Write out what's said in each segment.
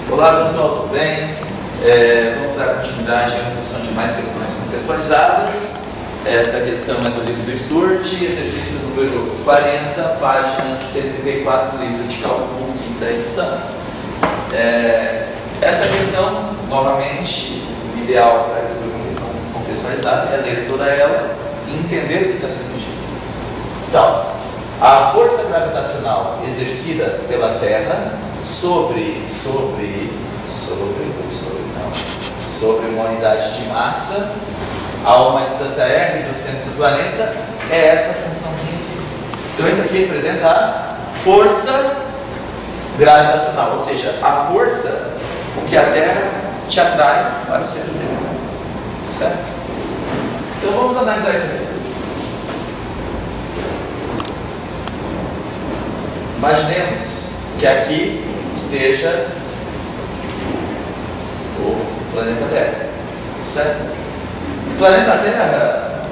Olá pessoal, tudo bem? Vamos dar continuidade à resolução de mais questões contextualizadas. Esta questão é do livro do Stuart, exercício número 40, página 74 do livro de cálculo, quinta edição. Esta questão, novamente, o ideal para resolver uma questão contextualizada é ler toda ela e entender o que está sendo dito. Então, a força gravitacional exercida pela Terra sobre uma unidade de massa a uma distância r do centro do planeta é esta funçãozinha aqui. Então isso aqui representa a força gravitacional, ou seja, a força com que a Terra te atrai para o centro dele. Certo? Então vamos analisar isso aqui. Imaginemos que aqui esteja o planeta Terra, certo? O planeta Terra,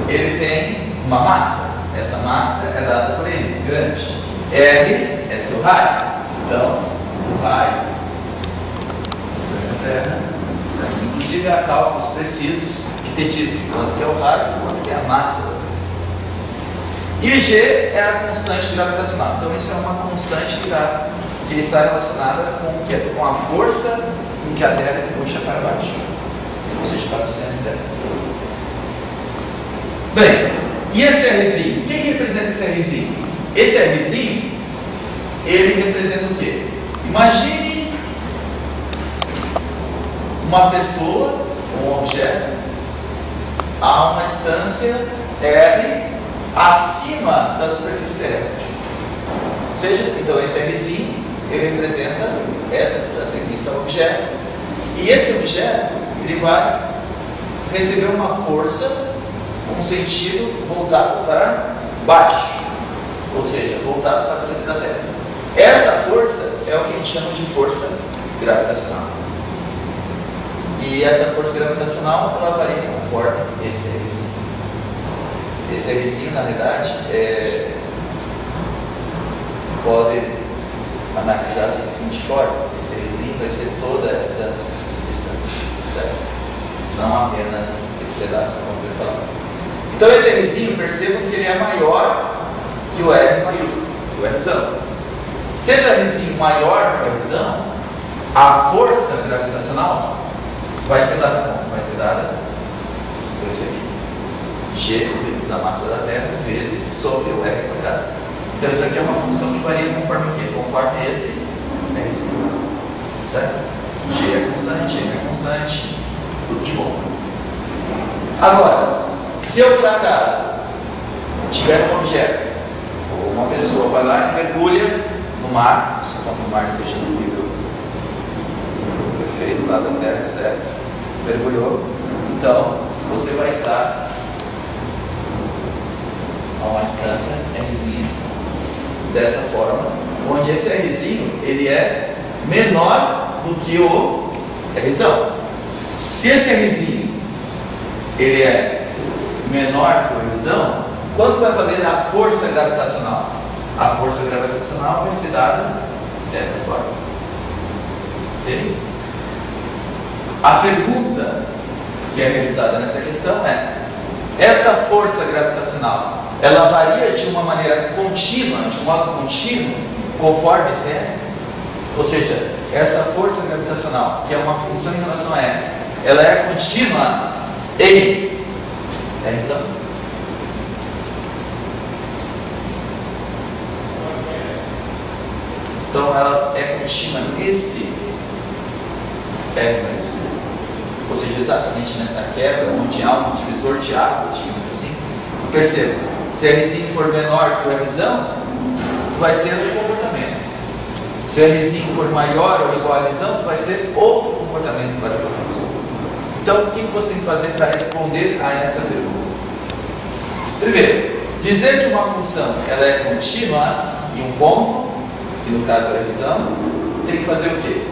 ele tem uma massa. Essa massa é dada por M, grande. R é seu raio. Então, o raio do planeta Terra está aqui. Inclusive, há cálculos precisos que te dizem quanto que é o raio e quanto que é a massa. E G é a constante gravitacional. Então, isso é uma constante que está relacionada com a força em que a Terra puxa para baixo, ou seja, para o centro dela. Bem, e esse Rzinho? O que representa esse Rzinho? Esse Rzinho, ele representa o quê? Imagine uma pessoa, um objeto, a uma distância R acima da superfície terrestre. Ou seja, então esse Rzinho, ele representa essa distância aqui está o objeto, e esse objeto ele vai receber uma força com sentido voltado para baixo, ou seja, voltado para o centro da Terra. Essa força é o que a gente chama de força gravitacional. E essa força gravitacional ela varia conforme esse Rzinho. Esse Rzinho, na verdade, pode analisar da seguinte forma: esse Rzinho vai ser toda esta distância, certo? Não apenas esse pedaço, como eu falei. Então esse Rzinho, percebam que ele é maior que o R maiúsculo, que o Rzão. Sendo o Rzinho maior que o Rzão, a força gravitacional vai ser dada como? Vai ser dada por isso aqui. G vezes a massa da Terra vezes sobre o R quadrado. Então isso aqui é uma função que varia conforme o quê? Conforme esse Rzinho. Certo? G é constante, M é constante, tudo de bom. Agora, se eu por acaso tiver um objeto, ou uma pessoa vai lá e mergulha no mar, supondo que o mar esteja no nível perfeito lá da Terra, certo? Mergulhou, então você vai estar a uma distância Rzinho dessa forma, onde esse Rzinho ele é menor do que o Rzão. Se esse Rzinho ele é menor que o Rzão, quanto vai valer a força gravitacional? A força gravitacional vai ser dada dessa forma. Ok? A pergunta que é realizada nessa questão é: esta força gravitacional, ela varia de uma maneira contínua, de um modo contínuo, conforme esse R? Ou seja, essa força gravitacional, que é uma função em relação a R, ela é contínua em Rzão? Então ela é contínua nesse R maiúsculo, ou seja, exatamente nessa quebra onde há um divisor de águas, digamos assim. Perceba, se Rzinho for menor que o Rzão, tu vais ter outro comportamento. Se Rzinho for maior ou igual a Rzão, tu vais ter outro comportamento para a tua função. Então, o que você tem que fazer para responder a esta pergunta? Primeiro, dizer que uma função ela é contínua em um ponto, que no caso é Rzão, tem que fazer o quê?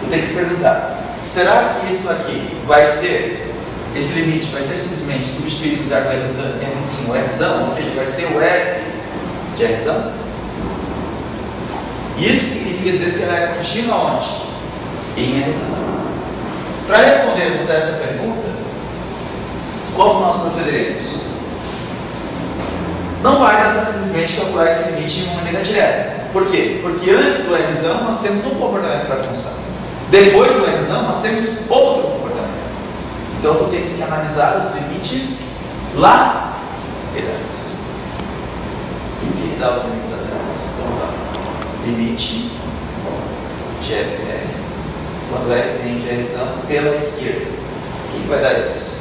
Tu tem que se perguntar: será que isso aqui vai ser, esse limite vai ser simplesmente substituir no lugar do Rzinho o Rzão, ou seja, vai ser o F de Rzão? Isso significa significa dizer que ela é contínua onde? Em R-zão. Para respondermos a essa pergunta, como nós procederemos? Não vai dar para simplesmente calcular esse limite de uma maneira direta. Por quê? Porque antes do R-zão nós temos um comportamento para a função. Depois do R-zão nós temos outro comportamento. Então tu tens que analisar os limites laterais. E o que dá os limites laterais? Vamos lá. Limite de FR quando R tende a R-zão pela esquerda. O que vai dar isso?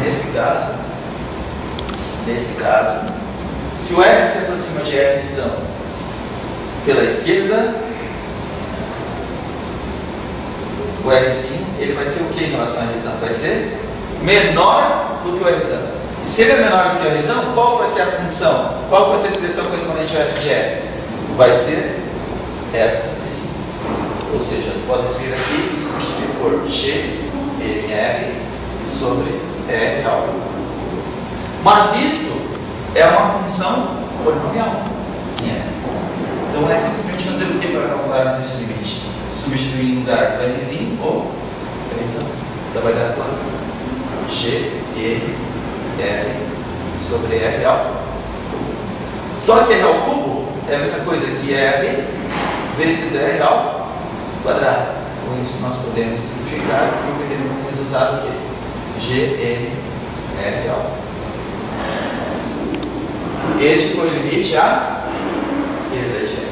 Nesse caso, se o R se aproxima de R-zão pela esquerda, o Rzinho ele vai ser o que em relação a R-zão? Vai ser menor do que o R-zão. E se ele é menor do que o R-zão, qual vai ser a função? Qual vai ser a expressão correspondente ao F de R? Vai ser esta assim. Ou seja, podes vir aqui e substituir por G NR sobre R real. Mas isto é uma função polinomial. Então é simplesmente fazer o que para calcularmos esse limite? Substituir em lugar do Rzinho ou Rzão. Então vai dar quanto? G N R sobre R real. Só que R ao cubo é a mesma coisa que R vezes R real quadrado. Com isso nós podemos simplificar e obter como resultado o quê? G N R real. Este foi o limite à esquerda de R.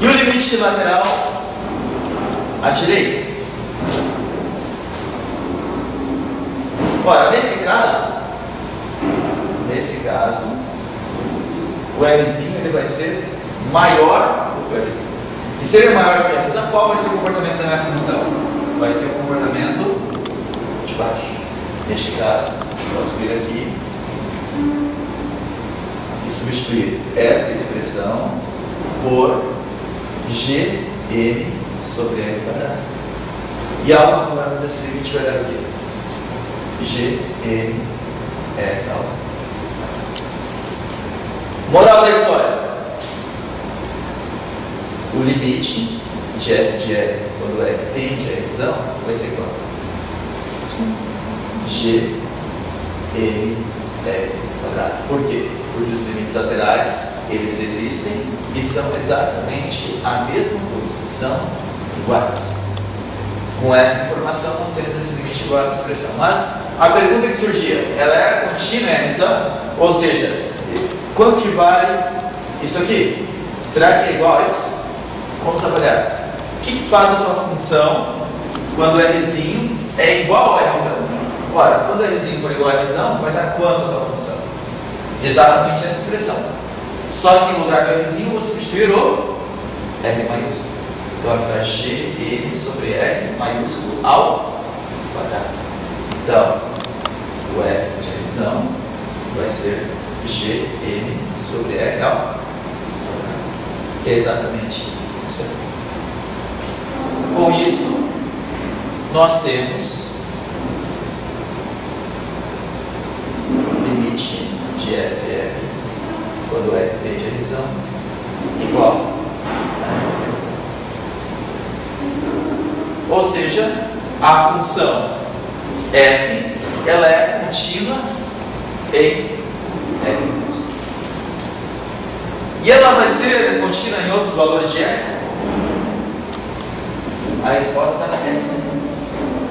E o limite lateral à direita? Ora, nesse caso, o Rzinho ele vai ser maior do que o Rzinho. E se ele é maior do que o Rzinho, qual vai ser o comportamento da minha função? Vai ser o comportamento de baixo. Neste caso, eu posso vir aqui e substituir esta expressão por Gn sobre R quadrado. E ao calcularmos esse limite vai dar o quê? Gn R tal. Moral da história: o limite de F de R quando R tende a Rzão vai ser quanto? G M R quadrado. Por quê? Porque os limites laterais eles existem e são exatamente a mesma coisa, são iguais. Com essa informação nós temos esse limite igual a essa expressão. Mas a pergunta que surgia, ela era contínua em Rzão? Ou seja, quanto que vale isso aqui? Será que é igual a isso? Vamos avaliar. O que faz a tua função quando o Rzinho é igual a Rzão? Ora, quando o Rzinho for igual a Rzão, vai dar quanto a tua função? Exatamente essa expressão. Só que em lugar do Rzinho, eu vou substituir o R maiúsculo. Então vai ficar Gn sobre R maiúsculo ao quadrado. Então, o R de Rzão vai ser Gn sobre R ao quadrado. Que é exatamente isso aqui. Com isso, nós temos limite de FR quando R tende a Rzão igual a R. Ou seja, a função f ela é contínua em R. E ela vai ser contínua em outros valores de f? A resposta é sim.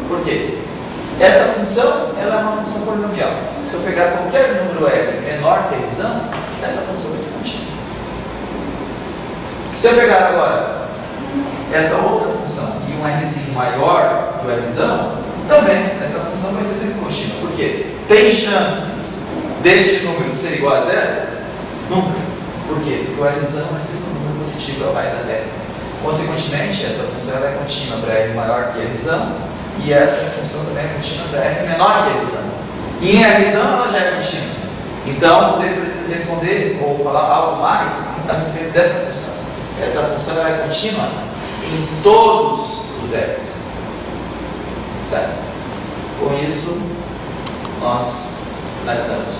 Por quê? Essa função ela é uma função polinomial. Se eu pegar qualquer número r menor que Rzão, essa função vai ser contínua. Se eu pegar agora essa outra função e um Rzinho maior que o Rzão, também essa função vai ser sempre contínua. Por quê? Tem chances deste número ser igual a zero? Nunca. Por quê? Porque o Rzão é sempre um número positivo, ela vai da terra. Consequentemente, essa função ela é contínua para R maior que Rzão, e essa função também é contínua para R menor que Rzão. E em Rzão ela já é contínua. Então, poder responder ou falar algo mais a respeito dessa função. Essa função ela é contínua em todos os R's. Certo? Com isso, nós finalizamos.